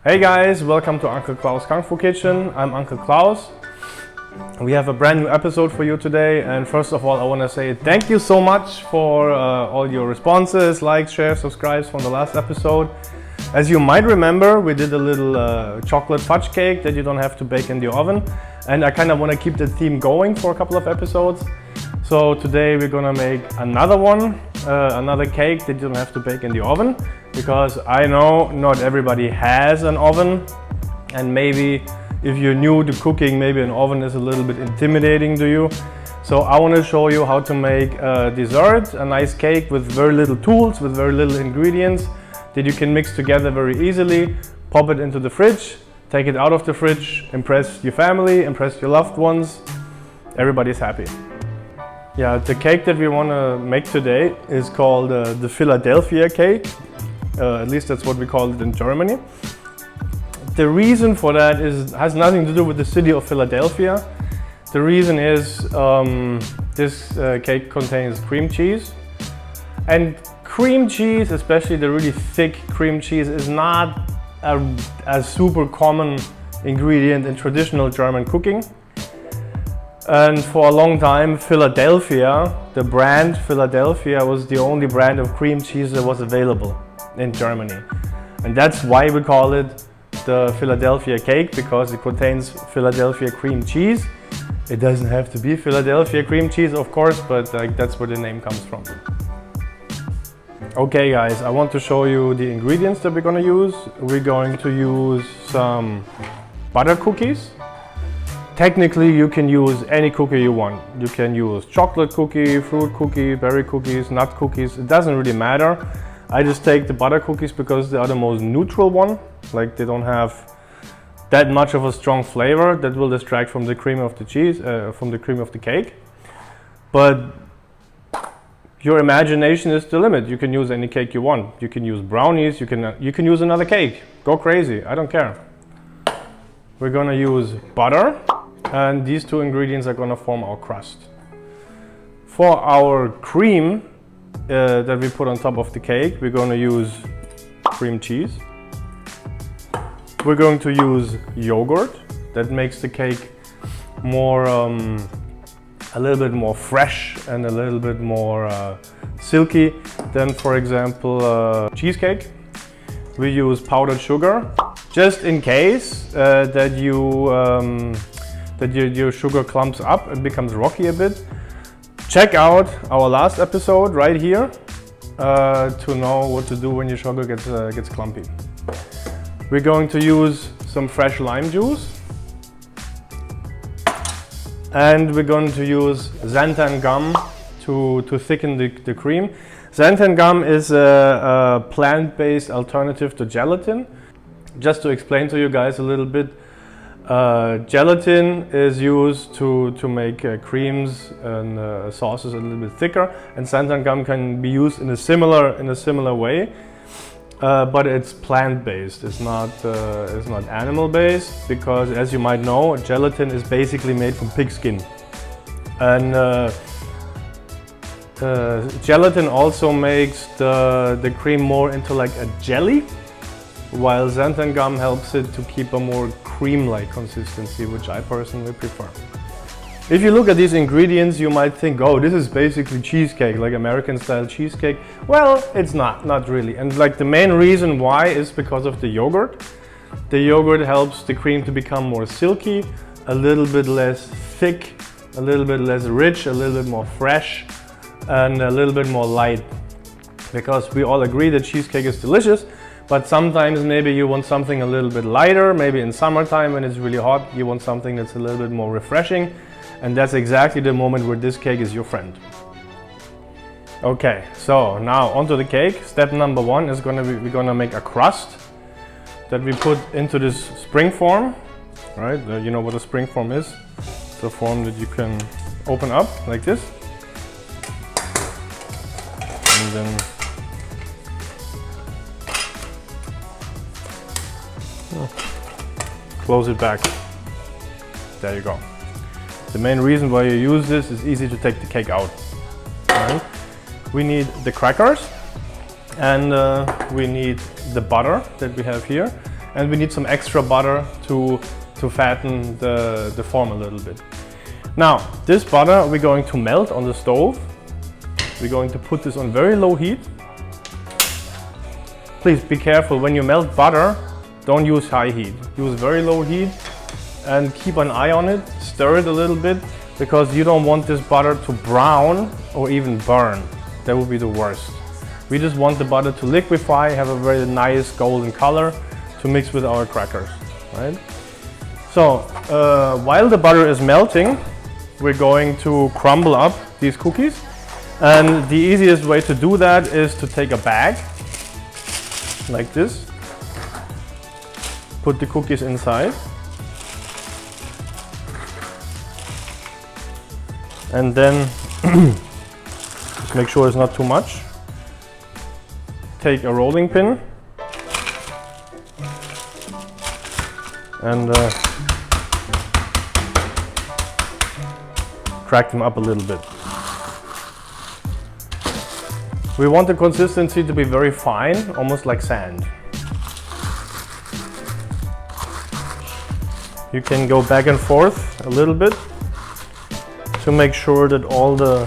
Hey guys, welcome to Uncle Klaus Kung Fu Kitchen. I'm Uncle Klaus. We have a brand new episode for you today, and first of all I want to say thank you so much for all your responses, likes, shares, subscribes from the last episode. As you might remember, we did a little chocolate fudge cake that you don't have to bake in the oven, and I kind of want to keep the theme going for a couple of episodes. So today we're gonna make another one, another cake that you don't have to bake in the oven, because I know not everybody has an oven, and maybe if you're new to cooking, maybe an oven is a little bit intimidating to you. So I want to show you how to make a dessert, a nice cake with very little tools, with very little ingredients that you can mix together very easily, pop it into the fridge, take it out of the fridge, impress your family, impress your loved ones, everybody's happy. Yeah, the cake that we want to make today is called the Philadelphia cake. At least that's what we call it in Germany. The reason for that has nothing to do with the city of Philadelphia. The reason is this cake contains cream cheese. And cream cheese, especially the really thick cream cheese, is not a super common ingredient in traditional German cooking. And for a long time, Philadelphia, the brand Philadelphia, was the only brand of cream cheese that was available in Germany. And that's why we call it the Philadelphia cake, because it contains Philadelphia cream cheese. It doesn't have to be Philadelphia cream cheese, of course, but that's where the name comes from. Okay guys, I want to show you the ingredients that we're going to use. We're going to use some butter cookies. Technically, you can use any cookie you want. You can use chocolate cookie, fruit cookie, berry cookies, nut cookies. It doesn't really matter. I just take the butter cookies because they are the most neutral one. Like, they don't have that much of a strong flavor that will distract from the cream of the cheese, from the cream of the cake. But your imagination is the limit. You can use any cake you want. You can use brownies. You can use another cake. Go crazy. I don't care. We're gonna use butter. And these two ingredients are going to form our crust. For our cream that we put on top of the cake, we're going to use cream cheese. We're going to use yogurt. That makes the cake more, a little bit more fresh and a little bit more silky than, for example, cheesecake. We use powdered sugar, just in case that your sugar clumps up and becomes rocky a bit. Check out our last episode right here to know what to do when your sugar gets clumpy. We're going to use some fresh lime juice, and we're going to use xanthan gum to thicken the cream. Xanthan gum is a plant-based alternative to gelatin. Just to explain to you guys a little bit, gelatin is used to make creams and sauces a little bit thicker, and xanthan gum can be used in a similar way, but it's plant-based. It's not animal-based, because, as you might know, gelatin is basically made from pig skin, and gelatin also makes the cream more into like a jelly, while xanthan gum helps it to keep a more cream-like consistency, which I personally prefer. If you look at these ingredients, you might think, oh, this is basically cheesecake, like American-style cheesecake. Well, it's not really. And like, the main reason why is because of the yogurt. The yogurt helps the cream to become more silky, a little bit less thick, a little bit less rich, a little bit more fresh, and a little bit more light. Because we all agree that cheesecake is delicious, but sometimes maybe you want something a little bit lighter. Maybe in summertime when it's really hot, you want something that's a little bit more refreshing. And that's exactly the moment where this cake is your friend. Okay, so now onto the cake. Step number one is we're gonna make a crust that we put into this spring form. Right? You know what a spring form is? It's a form that you can open up like this. And then close it back. There you go. The main reason why you use this is easy to take the cake out. Right? We need the crackers, and we need the butter that we have here. and we need some extra butter to fatten the form a little bit. Now, this butter we're going to melt on the stove. We're going to put this on very low heat. Please be careful when you melt butter, don't use high heat. Use very low heat and keep an eye on it. Stir it a little bit because you don't want this butter to brown or even burn. That would be the worst. We just want the butter to liquefy, have a very nice golden color to mix with our crackers, right? So while the butter is melting, we're going to crumble up these cookies. And the easiest way to do that is to take a bag like this, put the cookies inside, and then just make sure it's not too much. Take a rolling pin and crack them up a little bit. We want the consistency to be very fine, almost like sand. You can go back and forth a little bit to make sure that all the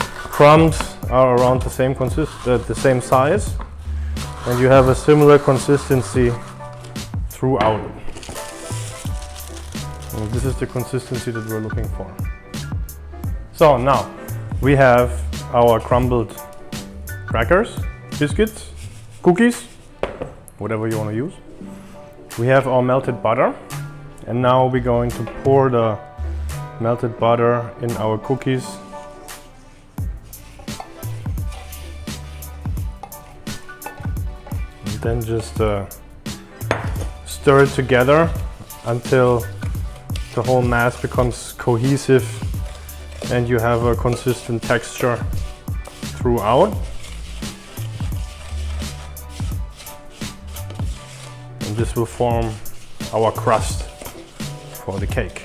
crumbs are around the same size, and you have a similar consistency throughout. And this is the consistency that we're looking for. So now we have our crumbled crackers, biscuits, cookies, whatever you want to use. We have our melted butter, and now we're going to pour the melted butter in our cookies. And then just stir it together until the whole mass becomes cohesive and you have a consistent texture throughout. And this will form our crust for the cake.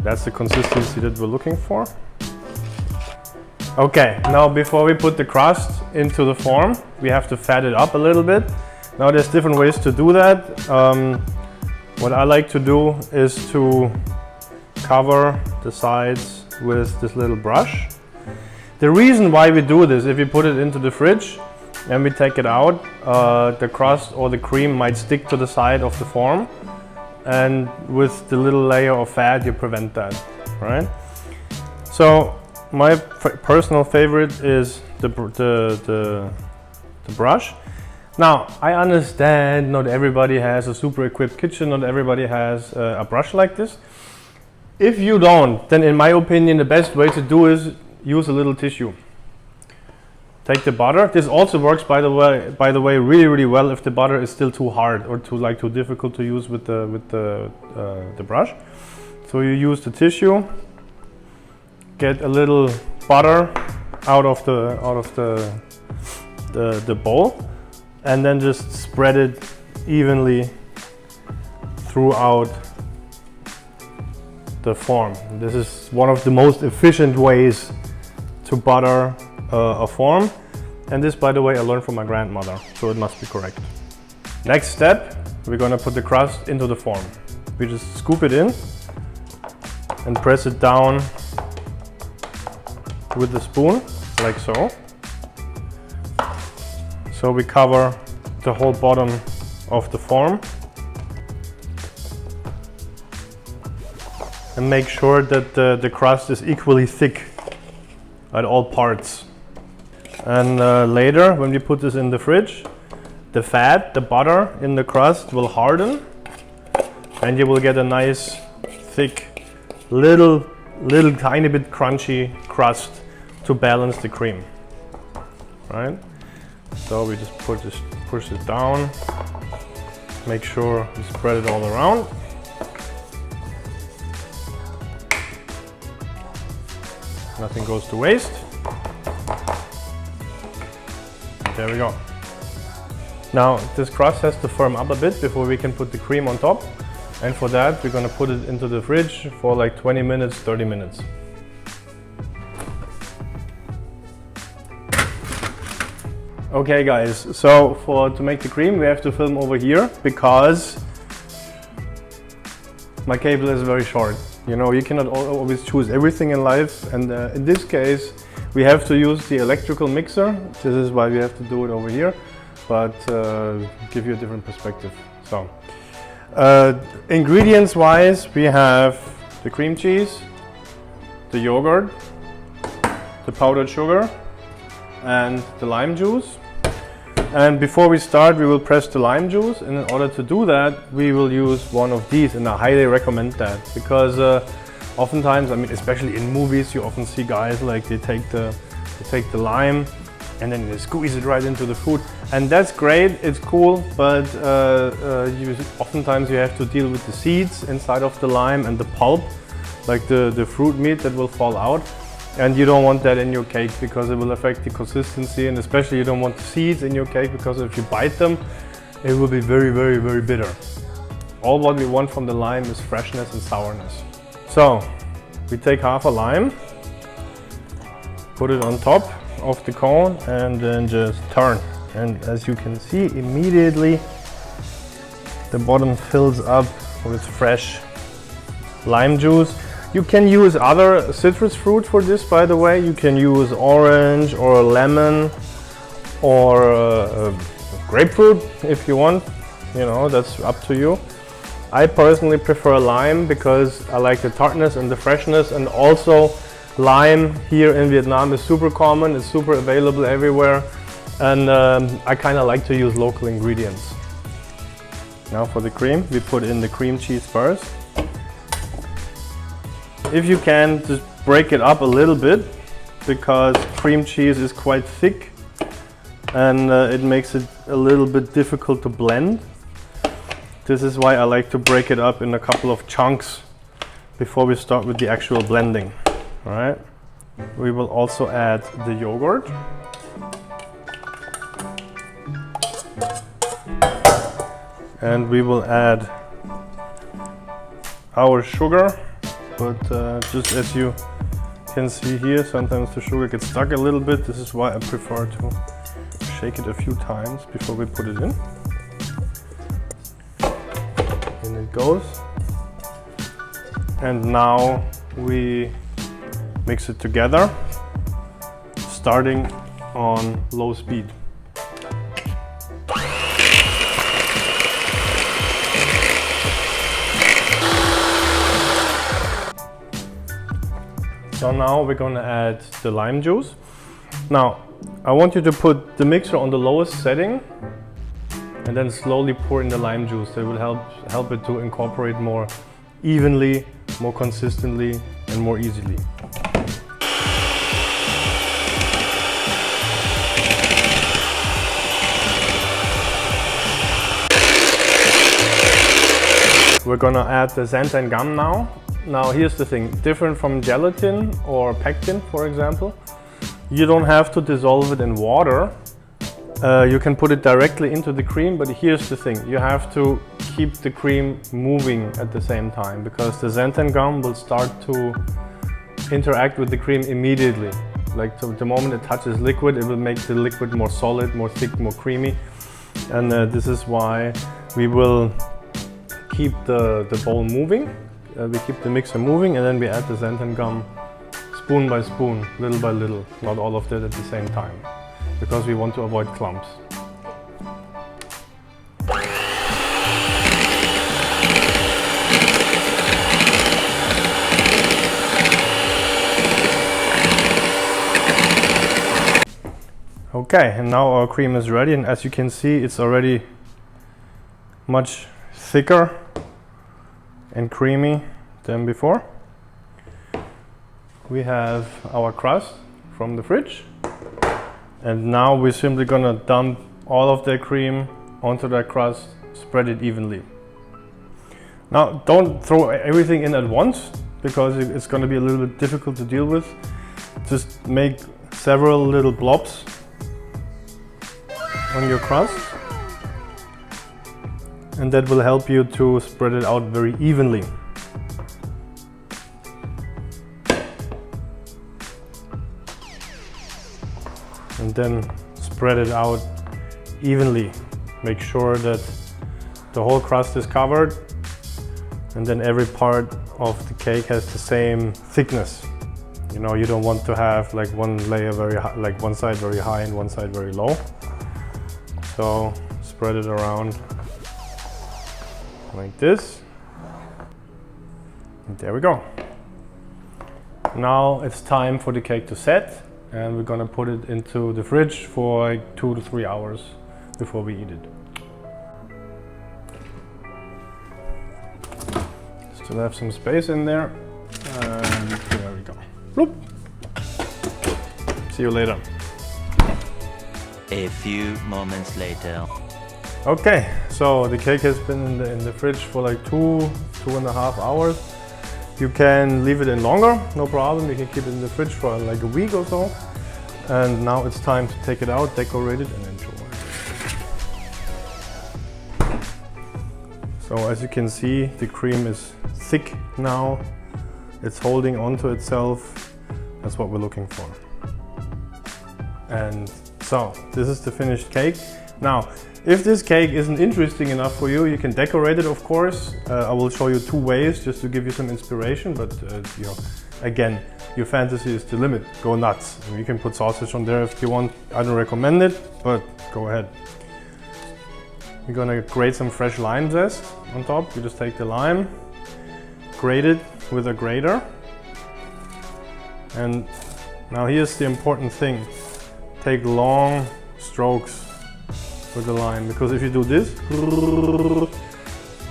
That's the consistency that we're looking for. Okay, now before we put the crust into the form, we have to fat it up a little bit. Now there's different ways to do that. What I like to do is to cover the sides with this little brush. The reason why we do this, if you put it into the fridge and we take it out, the crust or the cream might stick to the side of the form, and with the little layer of fat you prevent that, right? So my personal favorite is the brush. Now I understand not everybody has a super equipped kitchen, not everybody has a brush like this. If you don't, then in my opinion the best way to do is use a little tissue. Take the butter. This also works, by the way, really well if the butter is still too hard or too difficult to use with the brush. So you use the tissue, get a little butter out of the bowl, and then just spread it evenly throughout the form. This is one of the most efficient ways to butter a form, and this, by the way, I learned from my grandmother, so it must be correct. Next step, we're gonna put the crust into the form. We just scoop it in and press it down with the spoon, like so. So we cover the whole bottom of the form and make sure that the crust is equally thick at all parts. And later, when we put this in the fridge, the fat, the butter in the crust will harden, and you will get a nice, thick, little tiny bit crunchy crust to balance the cream, right? So we just push it down, make sure we spread it all around. Nothing goes to waste. There we go. Now this crust has to firm up a bit before we can put the cream on top. And for that, we're gonna put it into the fridge for like 20 minutes, 30 minutes. Okay guys, so to make the cream we have to film over here because my cable is very short. You know, you cannot always choose everything in life, and in this case we have to use the electrical mixer. This is why we have to do it over here, but give you a different perspective. So ingredients wise, we have the cream cheese, the yogurt, the powdered sugar and the lime juice. And before we start, we will press the lime juice, and in order to do that we will use one of these, and I highly recommend that because oftentimes, I mean especially in movies, you often see guys like they take the lime and then they squeeze it right into the food, and that's great, it's cool, but oftentimes you have to deal with the seeds inside of the lime and the pulp, like the fruit meat that will fall out. And you don't want that in your cake because it will affect the consistency, and especially you don't want the seeds in your cake because if you bite them, it will be very, very, very bitter. All what we want from the lime is freshness and sourness. So we take half a lime, put it on top of the cone and then just turn. And as you can see, immediately the bottom fills up with fresh lime juice. You can use other citrus fruit for this, by the way. You can use orange or lemon or grapefruit if you want. You know, that's up to you. I personally prefer lime because I like the tartness and the freshness, and also lime here in Vietnam is super common, it's super available everywhere, and I kind of like to use local ingredients. Now for the cream, we put in the cream cheese first. If you can, just break it up a little bit because cream cheese is quite thick and it makes it a little bit difficult to blend. This is why I like to break it up in a couple of chunks before we start with the actual blending. All right. We will also add the yogurt. And we will add our sugar. But just as you can see here, sometimes the sugar gets stuck a little bit. This is why I prefer to shake it a few times before we put it in. In it goes. And now we mix it together, starting on low speed. So now we're going to add the lime juice. Now I want you to put the mixer on the lowest setting and then slowly pour in the lime juice. That will help it to incorporate more evenly, more consistently and more easily. We're going to add the xanthan gum now. Now here's the thing, different from gelatin or pectin, for example, you don't have to dissolve it in water. You can put it directly into the cream, but here's the thing, you have to keep the cream moving at the same time because the xanthan gum will start to interact with the cream immediately. Like the moment it touches liquid, it will make the liquid more solid, more thick, more creamy. And this is why we will keep the bowl moving. We keep the mixer moving and then we add the xanthan gum spoon by spoon, little by little, not all of that at the same time, because we want to avoid clumps. Okay, and now our cream is ready, and as you can see, it's already much thicker and creamy than before. We have our crust from the fridge, and now we're simply gonna dump all of the cream onto that crust, spread it evenly. Now don't throw everything in at once because it's gonna be a little bit difficult to deal with. Just make several little blobs on your crust, and that will help you to spread it out very evenly. And then spread it out evenly. Make sure that the whole crust is covered, and then every part of the cake has the same thickness. You know, you don't want to have like one layer very high, like one side very high and one side very low. So spread it around like this. And there we go. Now it's time for the cake to set, and we're gonna put it into the fridge for like 2 to 3 hours before we eat it. Still have some space in there, and there we go. Bloop. See you later. A few moments later. Okay, so the cake has been in the fridge for like 2.5 hours. You can leave it in longer, no problem. You can keep it in the fridge for like a week or so. And now it's time to take it out, decorate it, and enjoy. So as you can see, the cream is thick now. It's holding onto itself. That's what we're looking for. And so this is the finished cake. Now, if this cake isn't interesting enough for you, you can decorate it, of course. I will show you 2 ways just to give you some inspiration, but you know, again, your fantasy is the limit. Go nuts. You can put sausage on there if you want. I don't recommend it, but go ahead. You're gonna grate some fresh lime zest on top. You just take the lime, grate it with a grater. And now here's the important thing. Take long strokes with the lime, because if you do this,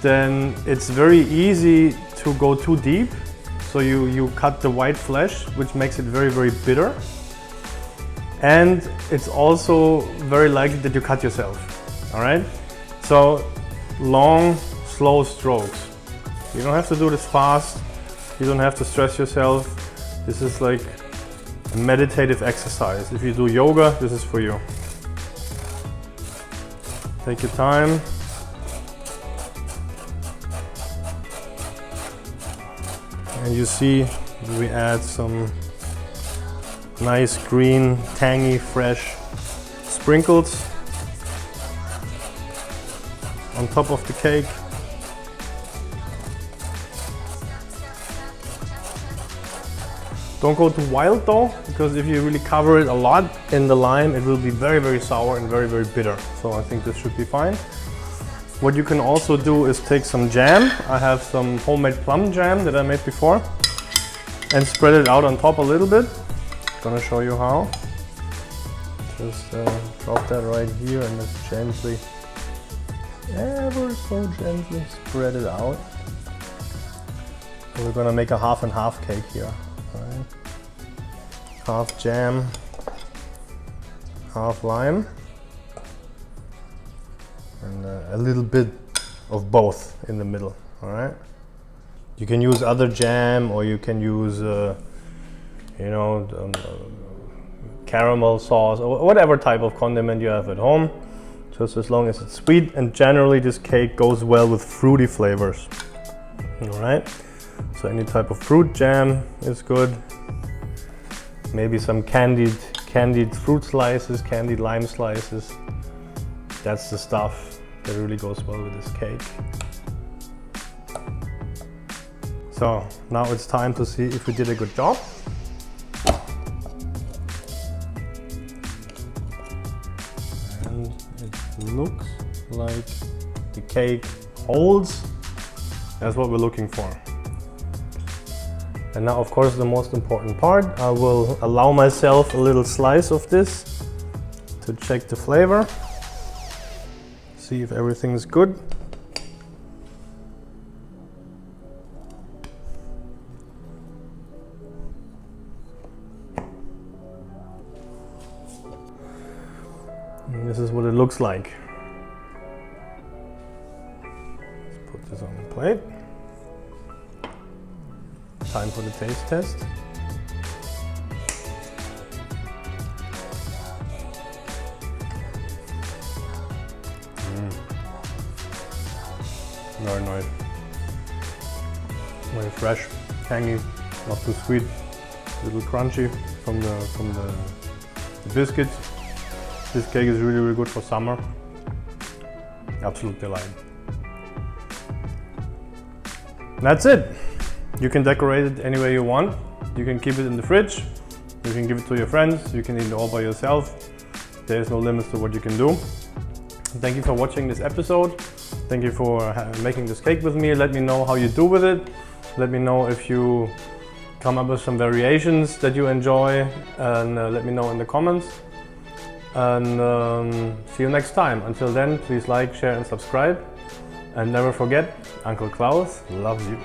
then it's very easy to go too deep. So you cut the white flesh, which makes it very, very bitter. And it's also very likely that you cut yourself, all right? So long, slow strokes. You don't have to do this fast. You don't have to stress yourself. This is like a meditative exercise. If you do yoga, this is for you. Take your time. And you see we add some nice green, tangy, fresh sprinkles on top of the cake. Don't go too wild though, because if you really cover it a lot in the lime, it will be very, very sour and very, very bitter. So I think this should be fine. What you can also do is take some jam. I have some homemade plum jam that I made before, and spread it out on top a little bit. Gonna show you how. Just drop that right here and just gently, ever so gently spread it out. So we're gonna make a half and half cake here. Right. Half jam, half lime, and a little bit of both in the middle. All right. You can use other jam, or you can use, you know, caramel sauce, or whatever type of condiment you have at home. Just as long as it's sweet, and generally this cake goes well with fruity flavors. All right. So any type of fruit jam is good. Maybe some candied fruit slices, candied lime slices. That's the stuff that really goes well with this cake. So now it's time to see if we did a good job. And it looks like the cake holds. That's what we're looking for. And now, of course, the most important part, I will allow myself a little slice of this to check the flavor, see if everything is good. And this is what it looks like. Let's put this on the plate. Time for the taste test. Very nice. Very fresh, tangy, not too sweet, a little crunchy from the biscuits. This cake is really, really good for summer. Absolute delight. That's it. You can decorate it any way you want. You can keep it in the fridge. You can give it to your friends. You can eat it all by yourself. There is no limits to what you can do. Thank you for watching this episode. Thank you for making this cake with me. Let me know how you do with it. Let me know if you come up with some variations that you enjoy, and let me know in the comments. And see you next time. Until then, please like, share and subscribe. And never forget, Uncle Klaus loves you.